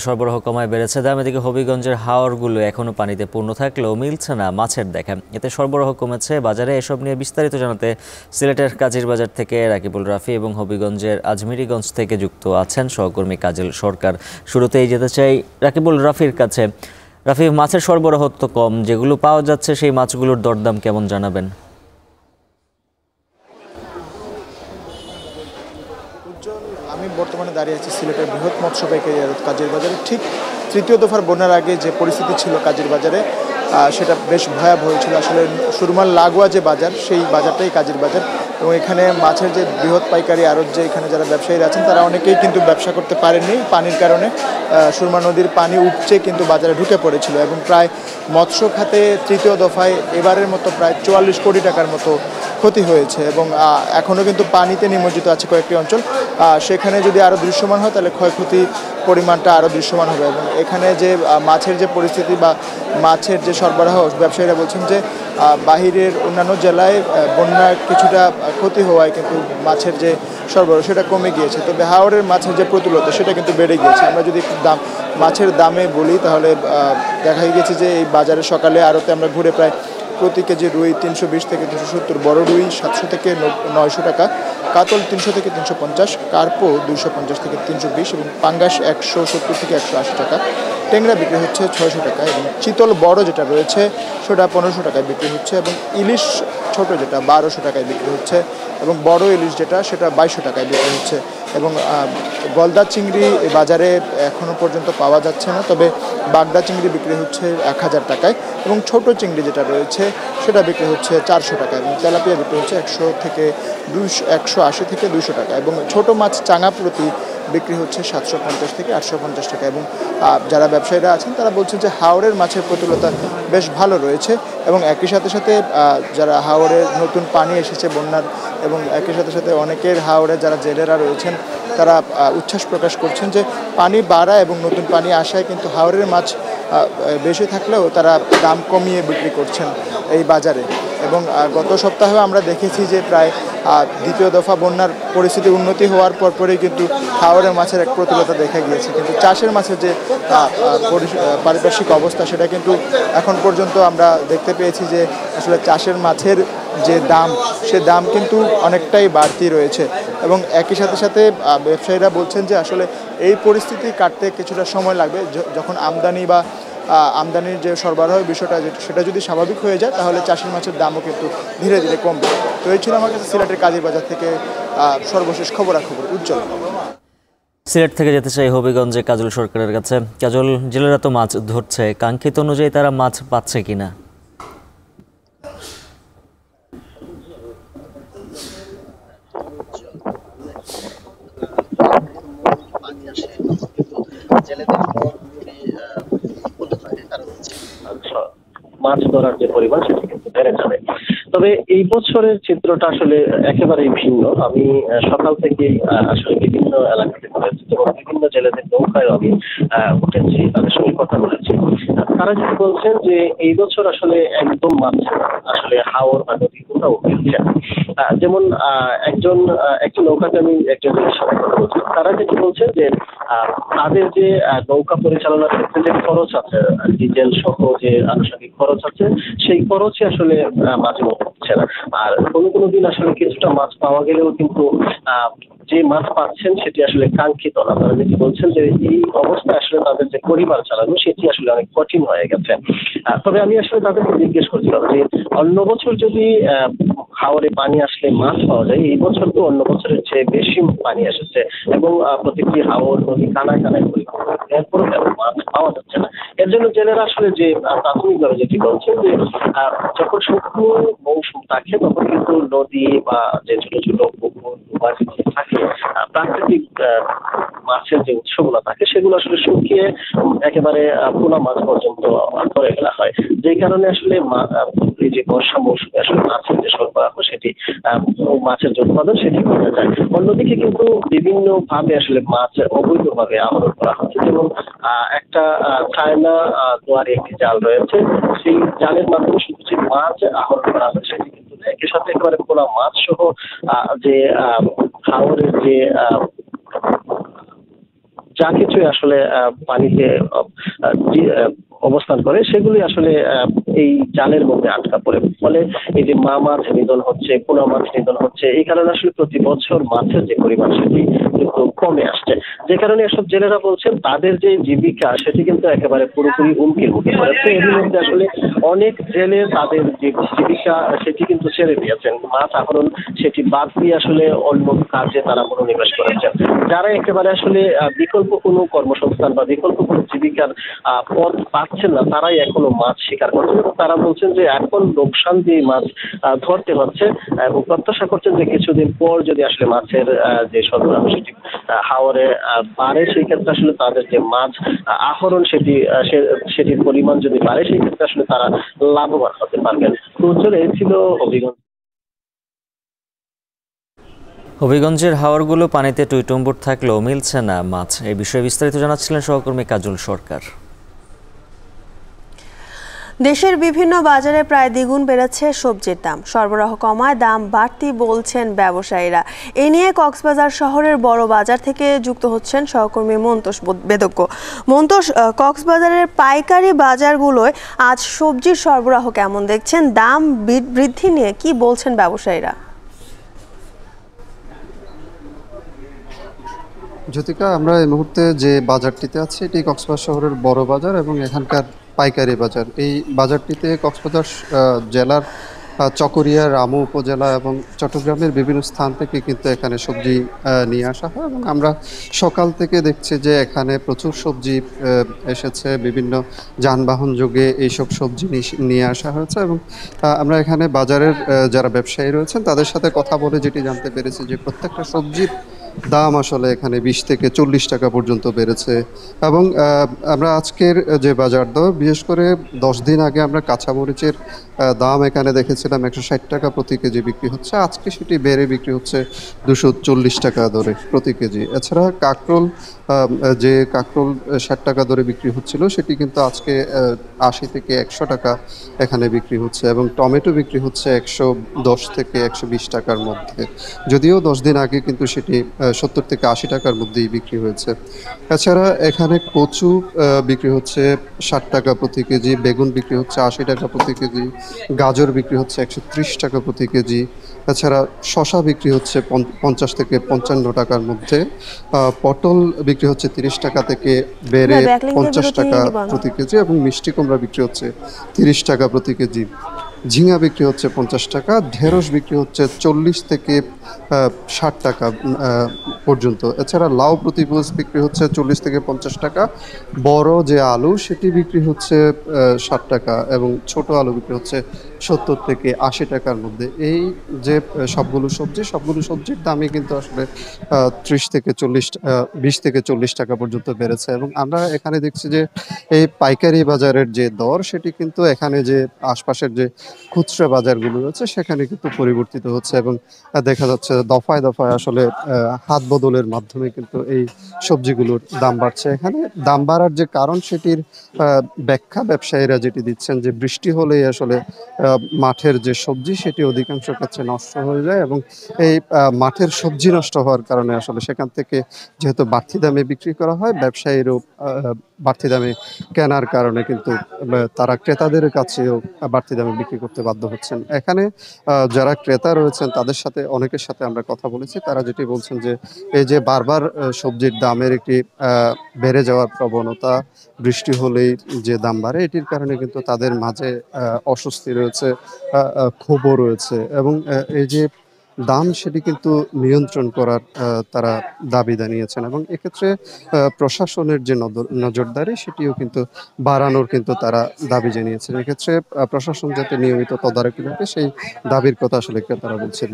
সরবরাহ কমায় বেড়েছে দাম। এদিকে হবিগঞ্জের হাওরগুলো এখনো পানিতে পূর্ণ থাকলেও মিলছে না মাছের দেখা। এতে সরবরাহ কমেছে বাজারে। এসব নিয়ে বিস্তারিত জানাতে সিলেটের কাজীর বাজার থেকে রাকিবুল রাফি এবং হবিগঞ্জের আজমিরিগঞ্জ থেকে যুক্ত আছেন সহকর্মী কাজল সরকার। শুরুতেই যেতে চাই রাকিবুল রাফির কাছে। রাফি, মাছের সরবরাহ তো কম, যেগুলো পাওয়া যাচ্ছে সেই মাছগুলোর দরদাম কেমন জানাবেন? আমি বর্তমানে দাঁড়িয়ে আছি সিলেটের বৃহৎ মৎস্য পাইকারি আড়ত কাজীর বাজারে। ঠিক তৃতীয় দফার বন্যার আগে যে পরিস্থিতি ছিল কাজীর বাজারে, সেটা বেশ ভয়াবহ ছিল। আসলে সুরমার লাগোয়া যে বাজার, সেই বাজারটাই কাজীর বাজার। এবং এখানে মাছের যে বৃহৎ পাইকারি আড়ত, যে এখানে যারা ব্যবসায়ীরা আছেন, তারা অনেকেই কিন্তু ব্যবসা করতে পারেননি পানির কারণে। সুরমা নদীর পানি উপচে কিন্তু বাজারে ঢুকে পড়েছিল এবং প্রায় মৎস্য খাতে তৃতীয় দফায় এবারের মতো প্রায় 44 কোটি টাকার মতো ক্ষতি হয়েছে। এবং এখনও কিন্তু পানিতে নিমজ্জিত আছে কয়েকটি অঞ্চল। সেখানে যদি আরও দৃশ্যমান হয় তাহলে ক্ষয়ক্ষতি পরিমাণটা আরও দৃশ্যমান হবে। এবং এখানে যে মাছের যে পরিস্থিতি বা মাছের যে সরবরাহ, ব্যবসায়ীরা বলছেন যে বাহিরের অন্যান্য জেলায় বন্যার কিছুটা ক্ষতি হওয়ায় কিন্তু মাছের যে সরবরাহ সেটা কমে গিয়েছে, তবে হাওরের মাছের যে প্রতুলতা সেটা কিন্তু বেড়ে গিয়েছে। আমরা যদি মাছের দামে বলি তাহলে দেখা গিয়েছে যে এই বাজারে সকালে আড়তে আমরা ঘুরে প্রায় প্রতি কেজি রুই 320 থেকে 370, বড় রুই 700 থেকে 900 টাকা, কাতল 300 থেকে 350, কার্পো 250 থেকে 320 এবং পাঙ্গাস 170 থেকে 180 টাকা। ট্যাংরা বিক্রি হচ্ছে 600 টাকা এবং চিতল বড় যেটা রয়েছে সেটা 1500 টাকায় বিক্রি হচ্ছে এবং ইলিশ ছোট যেটা 1200 টাকায় বিক্রি হচ্ছে এবং বড় ইলিশ যেটা সেটা 2200 টাকায় বিক্রি হচ্ছে। এবং গলদা চিংড়ি বাজারে এখনও পর্যন্ত পাওয়া যাচ্ছে না, তবে বাগদা চিংড়ি বিক্রি হচ্ছে 1000 টাকায় এবং ছোট চিংড়ি যেটা রয়েছে সেটা বিক্রি হচ্ছে 400 টাকা এবং তেলাপিয়া বিক্রি হচ্ছে 180 থেকে 200 টাকা এবং ছোট মাছ চাঙা প্রতি বিক্রি হচ্ছে 750 থেকে 850 টাকা। এবং যারা ব্যবসায়ীরা আছেন তারা বলছেন যে হাওরের মাছের প্রতুলতা বেশ ভালো রয়েছে এবং একই সাথে সাথে যারা হাওরের নতুন পানি এসেছে বন্যার, এবং একই সাথে সাথে অনেকের হাওরে যারা জেলেরা রয়েছেন তারা উচ্ছ্বাস প্রকাশ করছেন যে পানি বাড়া এবং নতুন পানি আসায় কিন্তু হাওরের মাছ বেশি থাকলেও তারা দাম কমিয়ে বিক্রি করছেন এই বাজারে। এবং গত সপ্তাহেও আমরা দেখেছি যে প্রায় দ্বিতীয় দফা বন্যার পরিস্থিতি উন্নতি হওয়ার পরপরই কিন্তু হাওরের মাছের এক প্রতুলতা দেখা গিয়েছে, কিন্তু চাষের মাছের যে পারিপার্শ্বিক অবস্থা সেটা কিন্তু এখন পর্যন্ত আমরা দেখতে পেয়েছি যে আসলে চাষের মাছের যে দাম, সে দাম কিন্তু অনেকটাই বাড়তি রয়েছে। এবং একই সাথে সাথে ব্যবসায়ীরা বলছেন যে আসলে এই পরিস্থিতি কাটতে কিছুটা সময় লাগবে। যখন আমদানির যে সরবরাহের বিষয়টা সেটা যদি স্বাভাবিক হয়ে যায় তাহলে চাষের মাছের দামও কিন্তু ধীরে ধীরে কমবে। তো এই ছিল আমার কাছে সিলেটের কাজীর বাজার থেকে সর্বশেষ খবরাখবর। উজ্জ্বল। সিলেট থেকে যেতে চাই হবিগঞ্জে কাজল সরকারের কাছে। কাজল, জেলেরা তো মাছ ধরছে, কাঙ্ক্ষিত অনুযায়ী তারা মাছ পাচ্ছে কিনা? মাছ ধরার যে পরিমাণ সেটা কিন্তু বেড়ে যাবে। তবে এই বছরের চিত্রটা আসলে একেবারেই ভিন্ন। আমি সকাল থেকে আসলে বিভিন্ন এলাকাতে ঘুরেছি এবং বিভিন্ন জেলেদের নৌকায় আমি উঠেছি, তাদের সঙ্গে কথা বলেছি। তারা যেটা বলছেন যে এই বছর আসলে একদম মাছ আসলে হাওর বা নদী কোথাও মিলছে না। যেমন একজন নৌকাতে আমি একজন জেলের সাথে কথা বলছি, তারা যেটা বলছেন যে তাদের যে নৌকা পরিচালনার ক্ষেত্রে যে খরচ আছে, ডিজেল সহ যে আনুষঙ্গিক খরচ আছে, সেই খরচই আসলে মাঝে মধ্যে হচ্ছে না। আর কোনো দিন আসলে কিছুটা মাছ পাওয়া গেলেও কিন্তু যে মাছ পাচ্ছেন সেটি আসলে কাঙ্ক্ষিত না। তারা যেটি বলছেন যে এই অবস্থায় আসলে তাদের যে পরিবার চালানো সেটি আসলে অনেক কঠিন হয়ে গেছে। তবে আমি আসলে তাদেরকে জিজ্ঞেস করছিলাম যে অন্য বছর যদি হাওরে পানি আসলে মাছ পাওয়া যায়, এই বছর তো অন্য বছরের চেয়ে বেশি পানি এসেছে এবং প্রতিটি হাওর নদী কানায় কানায় পরিমাণ, এরপরও কেন মাছ পাওয়া যাচ্ছে না? এর জন্য জেলেরা আসলে যে প্রাথমিকভাবে যেটি বলছেন যে যখন শুকনো মৌসুম থাকে তখন কিন্তু নদী বা যে ছোট ছোট পুকুর থাকে, প্রাকৃতিক মাছের যে উৎসগুলো থাকে সেগুলো আসলে শুকিয়ে একেবারে পোনা মাছ পর্যন্ত করে ফেলা হয়, যেই কারণে আসলে এই যে বর্ষা মৌসুমে আসলে মাছের যে সরবরাহ সেটি মাছের যে উৎপাদন সেটি কমে যায়। অন্যদিকে কিন্তু বিভিন্ন ভাবে আসলে মাছ অবৈধভাবে আহরণ করা হচ্ছে। যেমন একটা চায়না দোয়ারে একটি জাল রয়েছে, সেই জালের মাধ্যমে শুধু যে মাছ আহরণ করা হয় সেটি কিন্তু একই সাথে একেবারে পোনা মাছ সহ যে হাওরের যে যা কিছু আসলে পানিতে অবস্থান করে সেগুলি আসলে এই জালের মধ্যে আটকা পড়ে, ফলে এই যে মাছ নিধন হচ্ছে, পোনা মাছ নিধন হচ্ছে, এই কারণে আসলে প্রতি বছর মাছের যে পরিমাণ সেটি কিন্তু কমে আসছে। যে কারণে এসব জেলেরা বলছেন তাদের যে জীবিকা সেটি কিন্তু একেবারে পুরোপুরি হুমকির মুখে পড়েছে। এর মধ্যে আসলে অনেক জেলে তাদের যে জীবিকা সেটি কিন্তু ছেড়ে দিয়েছেন, মাছ আহরণ সেটি বাদ দিয়ে আসলে অন্য কাজে তারা মনোনিবেশ করেছেন। যারা একেবারে আসলে বিকল্প কোনো কর্মসংস্থান বা বিকল্প কোনো জীবিকার পথ পাচ্ছেন না, তারাই এখনো মাছ শিকার করছেন এবং তারা বলছেন যে এখন লোকসান দিয়ে মাছ ধরতে হচ্ছে এবং প্রত্যাশা করছেন যে কিছুদিন পর যদি আসলে মাছের যে সরবরাহ সেটি হাওরে বাড়ে, সেই ক্ষেত্রে আসলে তাদের যে মাছ আহরণ সেটির পরিমাণ যদি বাড়ে, সেই ক্ষেত্রে আসলে তারা লাভবান হতে পারবেন। তো চলে ছিল অভিজ্ঞতা। হবিগঞ্জের হাওরগুলো পানিতে টইটুম্বুর থাকলেও মিলছে না মাছ। এই বিষয়ে বিস্তারিত জানাচ্ছিলেন সহকর্মী কাজল সরকার। দেশের বিভিন্ন বাজারে প্রায় দ্বিগুণ বেড়েছে সবজির দাম। সরবরাহ কমায় দাম বাড়তি বলছেন ব্যবসায়ীরা। এ নিয়ে কক্সবাজার শহরের বড় বাজার থেকে যুক্ত হচ্ছেন সহকর্মী মন্তোষ বেদজ্ঞ। মন্তোষ, কক্সবাজারের পাইকারি বাজারগুলোয় আজ সবজির সরবরাহ কেমন দেখছেন? দাম বৃদ্ধি নিয়ে কি বলছেন ব্যবসায়ীরা? জ্যোতিকা, আমরা এই মুহূর্তে যে বাজারটিতে আছি এটি কক্সবাজার শহরের বড় বাজার এবং এখানকার পাইকারি বাজার। এই বাজারটিতে কক্সবাজার জেলার চকরিয়া, রামু উপজেলা এবং চট্টগ্রামের বিভিন্ন স্থান থেকে কিন্তু এখানে সবজি নিয়ে আসা হয় এবং আমরা সকাল থেকে দেখছি যে এখানে প্রচুর সবজি এসেছে। বিভিন্ন যানবাহন যোগে এইসব সবজি নিয়ে আসা হয়েছে এবং আমরা এখানে বাজারের যারা ব্যবসায়ী রয়েছেন তাদের সাথে কথা বলে যেটি জানতে পেরেছি যে প্রত্যেকটা সবজির দাম আসলে এখানে 20 থেকে 40 টাকা পর্যন্ত বেড়েছে। এবং আমরা আজকের যে বাজার দর, বিশেষ করে 10 দিন আগে আমরা কাঁচামরিচের দাম এখানে দেখেছিলাম 160 টাকা প্রতি কেজি বিক্রি হচ্ছে, আজকে সেটি বেড়ে বিক্রি হচ্ছে 240 টাকা দরে প্রতি কেজি। এছাড়া কাঁকরোল, যে কাঁকরোল 60 টাকা দরে বিক্রি হচ্ছিল সেটি কিন্তু আজকে 80 থেকে 100 টাকা এখানে বিক্রি হচ্ছে এবং টমেটো বিক্রি হচ্ছে 110 থেকে 120 টাকার মধ্যে, যদিও 10 দিন আগে কিন্তু সেটি 70 থেকে 80 টাকার মধ্যেই বিক্রি হয়েছে। এছাড়া এখানে কচু বিক্রি হচ্ছে 60 টাকা প্রতি কেজি, বেগুন বিক্রি হচ্ছে 80 টাকা প্রতি কেজি, গাজর বিক্রি হচ্ছে 130 টাকা প্রতি কেজি। এছাড়া শশা বিক্রি হচ্ছে 50 থেকে 55 টাকার মধ্যে, পটল বিক্রি হচ্ছে 30 টাকা থেকে বেড়ে 50 টাকা প্রতি কেজি এবং মিষ্টি কুমড়া বিক্রি হচ্ছে 30 টাকা প্রতি কেজি। ঝিঙা বিক্রি হচ্ছে 50 টাকা, ঢেঁড়স বিক্রি হচ্ছে 40 থেকে 60 টাকা পর্যন্ত। এছাড়া লাউ প্রতি পিস বিক্রি হচ্ছে 40 থেকে 50 টাকা, বড় যে আলু সেটি বিক্রি হচ্ছে 60 টাকা এবং ছোট আলু বিক্রি হচ্ছে 70 থেকে 80 টাকার মধ্যে। এই যে সবগুলো সবজির দামই কিন্তু আসলে 20 থেকে 40 টাকা পর্যন্ত বেড়েছে এবং আমরা এখানে দেখছি যে এই পাইকারি বাজারের যে দর সেটি কিন্তু এখানে যে আশপাশের যে খুচরা বাজারগুলো রয়েছে সেখানে কিন্তু পরিবর্তিত হচ্ছে এবং দেখা যাচ্ছে দফায় দফায় আসলে হাত বদলের মাধ্যমে কিন্তু এই সবজিগুলোর দাম বাড়ছে। এখানে দাম বাড়ার যে কারণ সেটির ব্যাখ্যা ব্যবসায়ীরা যেটি দিচ্ছেন যে বৃষ্টি হলেই আসলে মাঠের যে সবজি সেটি অধিকাংশ ক্ষেত্রে নষ্ট হয়ে যায় এবং এই মাঠের সবজি নষ্ট হওয়ার কারণে আসলে সেখান থেকে যেহেতু বাড়তি দামে বিক্রি করা হয়, ব্যবসায়ীরও বাড়তি দামে কেনার কারণে কিন্তু তারা ক্রেতাদের কাছেও বাড়তি দামে বিক্রি করতে বাধ্য হচ্ছেন। এখানে যারা ক্রেতা রয়েছেন তাদের সাথে অনেকের সাথে আমরা কথা বলেছি, তারা যেটি বলছেন যে এই যে বারবার সবজির দামের একটি বেড়ে যাওয়ার প্রবণতা, বৃষ্টি হলেই যে দাম বাড়ে, এটির কারণে কিন্তু তাদের মাঝে অস্বস্তি রয়েছে, ক্ষোভও রয়েছে এবং এই যে দাম সেটি কিন্তু নিয়ন্ত্রণ করার তারা দাবি জানিয়েছেন এবং এক্ষেত্রে প্রশাসনের যে নজরদারি সেটিও কিন্তু বাড়ানোর কিন্তু তারা দাবি জানিয়েছেন। এক্ষেত্রে প্রশাসন যাতে নিয়মিত তদারকি রাখে সেই দাবির কথা আসলে তারা বলছেন।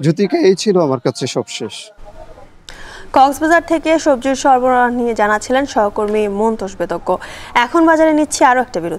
জ্যোতিকা, এই ছিল আমার কাছে সবশেষ। কক্সবাজার থেকে সবজির সরবরাহ নিয়ে জানাচ্ছিলেন সহকর্মী মন্তোষ বেদজ্ঞ। এখন বাজারে নিচ্ছি আরো একটা বিরতি।